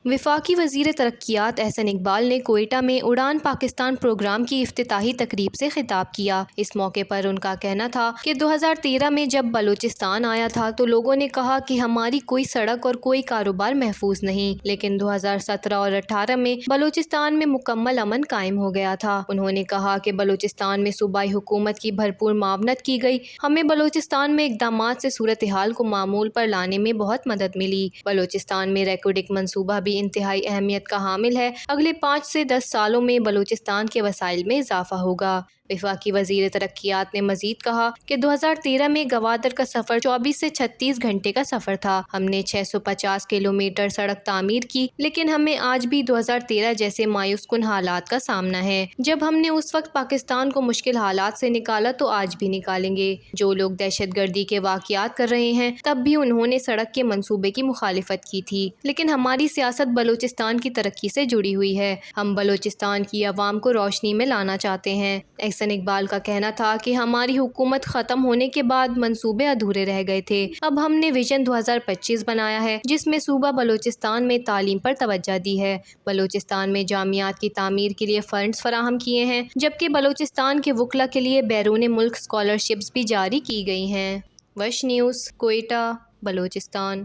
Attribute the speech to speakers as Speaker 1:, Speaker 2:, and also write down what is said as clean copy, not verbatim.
Speaker 1: وفاقی وزیر ترقیات احسن اقبال نے کوئٹہ میں اڑان پاکستان پروگرام کی افتتاحی تقریب سے خطاب کیا۔ اس موقع پر ان کا کہنا تھا کہ 2013 میں جب بلوچستان آیا تھا تو لوگوں نے کہا کہ ہماری کوئی سڑک اور کوئی کاروبار محفوظ نہیں، لیکن 2017 اور 2018 میں بلوچستان میں مکمل امن قائم ہو گیا تھا۔ انہوں نے کہا کہ بلوچستان میں صوبائی حکومت کی بھرپور معاونت کی گئی، ہمیں بلوچستان میں اقدامات سے صورتحال کو معمول پر لانے میں بہت مدد ملی۔ بلوچستان میں ریکوڈک منصوبہ بھی انتہائی اہمیت کا حامل ہے، اگلے 5 سے 10 سالوں میں بلوچستان کے وسائل میں اضافہ ہوگا۔ وفاقی وزیر ترقیات نے مزید کہا کہ 2013 میں گوادر کا سفر 24 سے 36 گھنٹے کا سفر تھا، ہم نے 650 کلومیٹر سڑک تعمیر کی، لیکن ہمیں آج بھی 2013 جیسے مایوس کن حالات کا سامنا ہے۔ جب ہم نے اس وقت پاکستان کو مشکل حالات سے نکالا تو آج بھی نکالیں گے۔ جو لوگ دہشت گردی کے واقعات کر رہے ہیں، تب بھی انہوں نے سڑک کے منصوبے کی مخالفت کی تھی، لیکن ہماری سیاست بلوچستان کی ترقی سے جڑی ہوئی ہے، ہم بلوچستان کی عوام کو روشنی میں لانا چاہتے ہیں۔ احسن اقبال کا کہنا تھا کہ ہماری حکومت ختم ہونے کے بعد منصوبے ادھورے رہ گئے تھے، اب ہم نے ویژن 2025 بنایا ہے جس میں صوبہ بلوچستان میں تعلیم پر توجہ دی ہے، بلوچستان میں جامعات کی تعمیر کے لیے فنڈز فراہم کیے ہیں، جبکہ بلوچستان کے وکلاء کے لیے بیرون ملک اسکالرشپس بھی جاری کی گئی ہیں۔ وش نیوز، کوئٹہ، بلوچستان۔